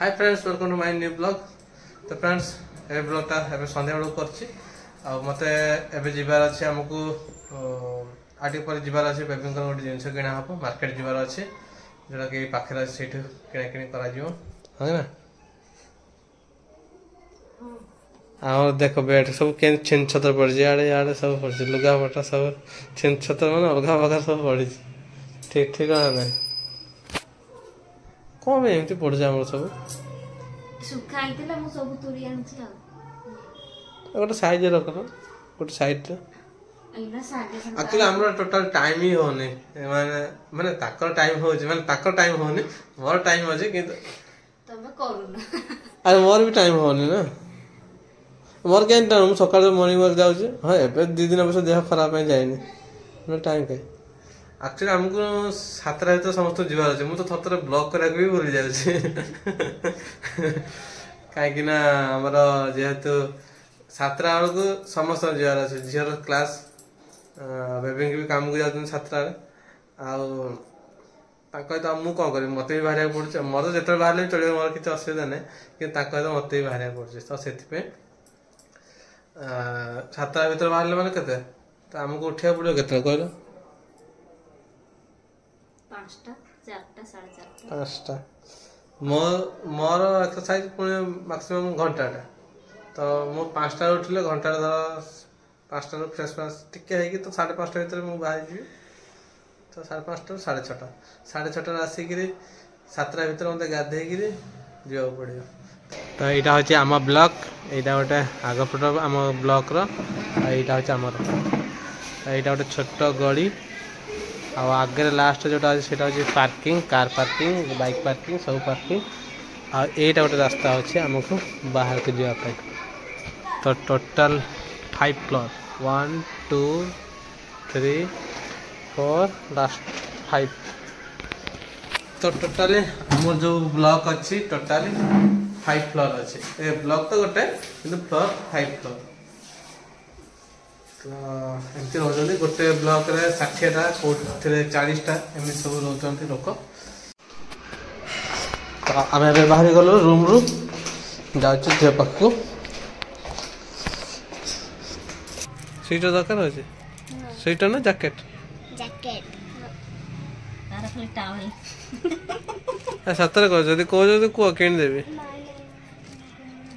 Hi friends, welcome to my new blog. तो friends ए ब्लॉगटा एबे संध्या बेलू करछि आ मते एबे जिबार अछि हमकु आटी पर जिबार अछि बेबिंग कर गोटे जिंस किना हबो मार्केट जिबार अछि जोटा कि पाखरे अछि सेठु किना किनी करा जिवो है ना। और देखो बेट सब के छिन छतर पड़ जाड़े याड़े सब पड़ लुगा पटा सब छिन छतर माने अलगा अलगा सब पड़ी ठीक ठीक ना कौन एमती पड़ जा हमर सब सुखा आइतला मु सब तुरी आनछि आ गोटे साइज रखो गोटे साइड रे एना सागे एक्चुअली हमरा टोटल टाइम ही होने माने माने ताकर टाइम हो जे माने ताकर टाइम होने मोर टाइम हो जे किंतु तमे करू ना अरे मोर भी टाइम होने ना मोर के टाइम सकाळ मॉर्निंग वर्क जाउ छे हां एबे 2 दिन बस देह खराब है जायनी ना टाइम के एक्चुअली हमको 7 रा तो समस्त जीवा আছে मु तो थतरे ब्लॉक करा भी भूल जाउ छे काहे कि ना हमरा जेहेतु 7 रा को समस्त जीवा আছে जीरो क्लास बेबिंग भी काम को जाउन 7 रा आ ताको तो मु कोन करी मते भी बाहर पड़छ मोर जेतर बाहर चले मोर किछ असुविधा नै कि ताको तो मते भी बाहर पड़छ तो सेति पे 7 रा भीतर बाहर माने कते तो हमको उठिया पड़ो कते कहलो 5टा 4टा 4:30 5टा मोर एक्सरसाइज पुणे मैक्सिमम घंटाटा तो मु 5टा उठले घंटा धर 5टा फ्रेश फ्रेश टिके है कि तो 5:30 भीतर मु बाहर जी तो 5:30 6:30 6:30 आसिक 7टा भीतर मते गाधे गिरी जियो पड़ियो। तो एटा होची आमा ब्लॉक एटा गोटे आग फोटो आम ब्लॉक रो एटा होची हमर एटा गोटे छोट गड़ी आ आगे लास्ट जोटा सेटा होची parking car parking bike parking सब पार्किंग आ एटा गोटे रास्ता होची हमको बाहर के जिया पे। तो टोटल 5 फ्लोर 1 2 3 4 लास्ट 5 तो टोटली हमर जो ब्लॉक अछि टोटली 5 फ्लोर अछि ए ब्लॉक तो गोटे किंतु फ्लोर 5 फ्लोर तो एमती रहते गोटे ब्लॉक रे 60टा कोठे 40टा एमती सब रहते लोक। तो आम ए बाहर गलो रूम रु जाऊँ झे पाखु स्वेटर दरकार अछि स्वेटर ना जैकेट जैकेट तारा खाली टावल ए सतरे को जदी को जदी को किन देबी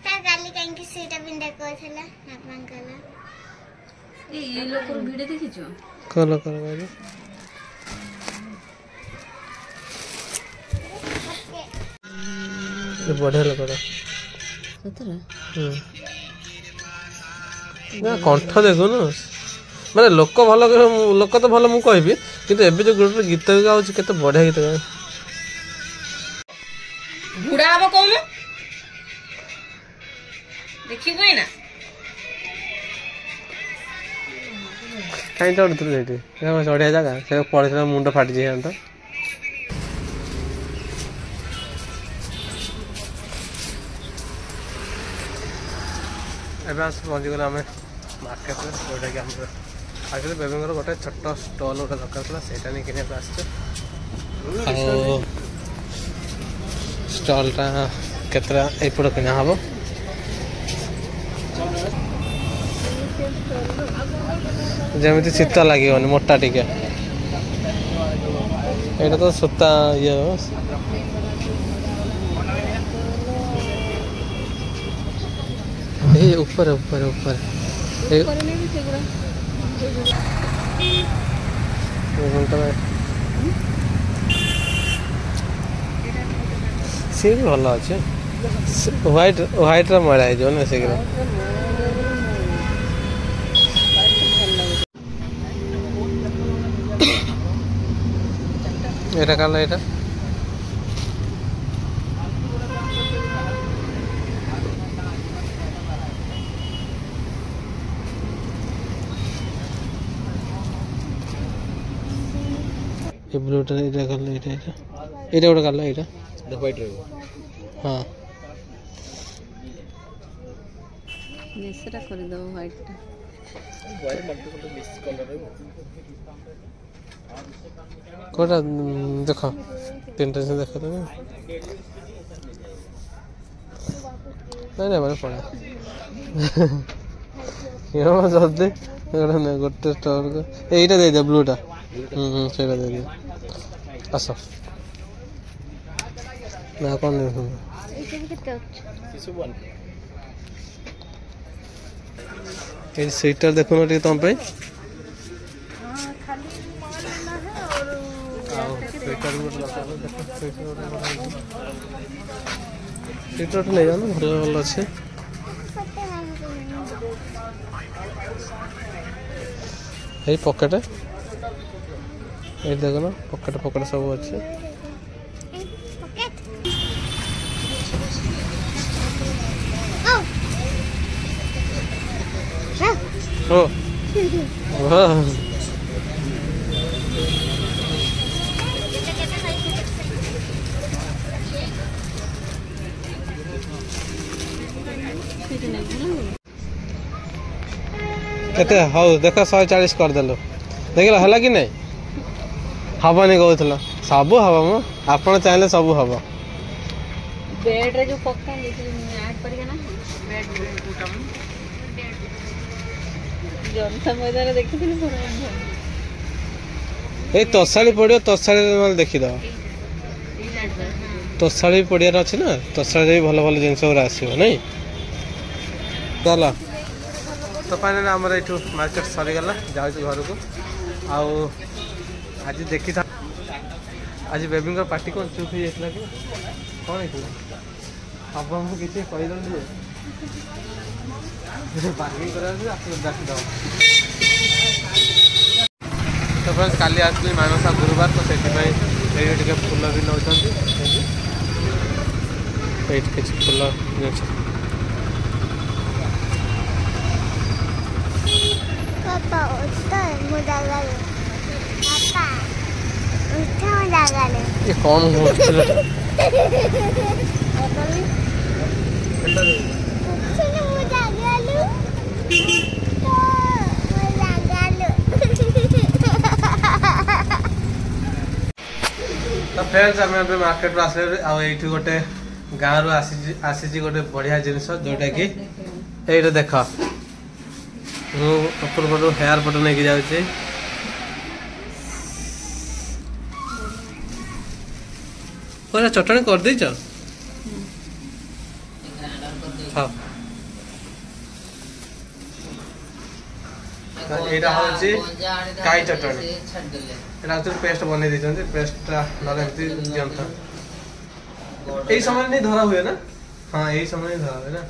ता गाली काहे कि सेटा बिंदा कोथला नापन कला ए लोक वीडियो देखिछो कलो बाबू ये बढ़िया लगा सतरा ना कंठ देखो ना माने लोक भल लोक तो भल मु कहबी किंतु एबे जो ग्रुप गीत गाउछ केते बढ़िया गीत गाय बुढ़ा अब कौन देखिबो ना काई चढ़ तुल एठी हम चढ़िया जगह से पड़े मुंड फाटी जाय तो एडवांस पहुंच गला हमें मार्केट में जोटा कि हम आगे बेबिंगर गोटे छोट स्टॉल गोटे दरकार था सेटा नहीं किने आसছে स्टॉलटा केतरा एपड़ किना हबो जेमिति सीता लागिवनी मोटा टिके एटा तो सुता ये ए ऊपर ऊपर ऊपर में भी सेगुरा सी भी भल अच्छे व्हाइट व्हाइट रा मरा है जो ना शीघ्र एटा काला एटा ये ब्लूटा एटा काला एटा एटा एटा गोटे काला एटा द व्हाइट रे हां नेसरा कर दो white white multiple mix colour रे कोटा देखो तीन से देखो तो ନାଇଁ ନାଇଁ ମାନେ ପଳା ଯଦି ଗୋଟେ ଷ୍ଟୋର ଏଇଟା ଦେଇଦିଅ ବ୍ଲୁଟା ସେଇଟା ଦେଇଦିଅ ଆସ ନା କ'ଣ ନେଉଛନ୍ତି ଏଇ ସେଇଟା ଦେଖୁନ ଟିକେ ତମ ପାଇଁ ସେଇଟା ଗୋଟେ ନେଇଯାଉନ ଭଲ ଭଲ ଅଛି ଏଇ ପକେଟ ଏଇଠି ଦେଖୁନ ପକେଟ ପକେଟ ସବୁ ଅଛି ଓ କେତେ ହଉ ଦେଖ 140 କରିଦେଲୁ ଦେଖିଲ ହେଲା କି ନାଇଁ ହବନି କହୁଥିଲ ସବୁ ହବ ମ ଆପଣ ଚାହିଁଲେ ସବୁ ହବ ବେଡରେ ଯୋଉ ପକାନ୍ତି ଆଡ୍ କରିକା ନା ଜନତା ମଇଦାନରେ ଦେଖିଥିଲି ଏଇ ତୋଷାଳି ପଡ଼ିବ ତୋଷାଳିରେ ନହେଲେ ଦେଖିଦବ ତୋଷାଳି ପଡ଼ିଆର ଅଛି ନା ତୋଷାଳିରେ ବି ଭଲ ଭଲ ଜିନିଷ ଗୁରା ଆସିବ ନାଇଁ ଚାଲ ତ ଫାଇନାଲି ଆମର ଏଇଠୁ ମାର୍କେଟ ସରିଗଲା ଯାଉଛୁ ଘରକୁ ଆଉ ଆଜି ଦେଖିଥା ଆଜି ବେବିଙ୍କ ପାର୍ଟି କ'ଣ ଚୁପ୍ ହେଇଯାଇଥିଲା କି କ'ଣ ହେଇଥିଲା ଆପଣଙ୍କୁ କିଛି କହିଦେଲି ଯେ ପାର୍କିଂ କରିବାକୁ ଆପଣ ଡାକିଦେବ ତ ଫ୍ରେଣ୍ଡସ୍ କାଲି ଆସିଲି ମାନସା ଗୁରୁବାର ତ ସେଥିପାଇଁ ଏଇଠି ଟିକେ ଫୁଲ ବି ନେଉଛନ୍ତି ଏଇଠି କିଛି ଫୁଲ ଜିନିଷ Papa, usta muda gale. Papa, usta muda gale. ये कौन होस्टल है Usta muda galu. तो फ्रेंड्स आम मार्केट आसले आईठी गोटे गाँव रु आसी गोटे बढ़िया जिनस जोटा कि ये देख ऊपर पट हेयर पट नहीं जाऊँगी पूरा चटणी कर देच हाँ यहाँ हूँ काई चटणी यहाँ पेस्ट बन पेस्टा ना दिंता यही समय नहीं धरा हुए ना हाँ यही समय नहीं धरा हुए ना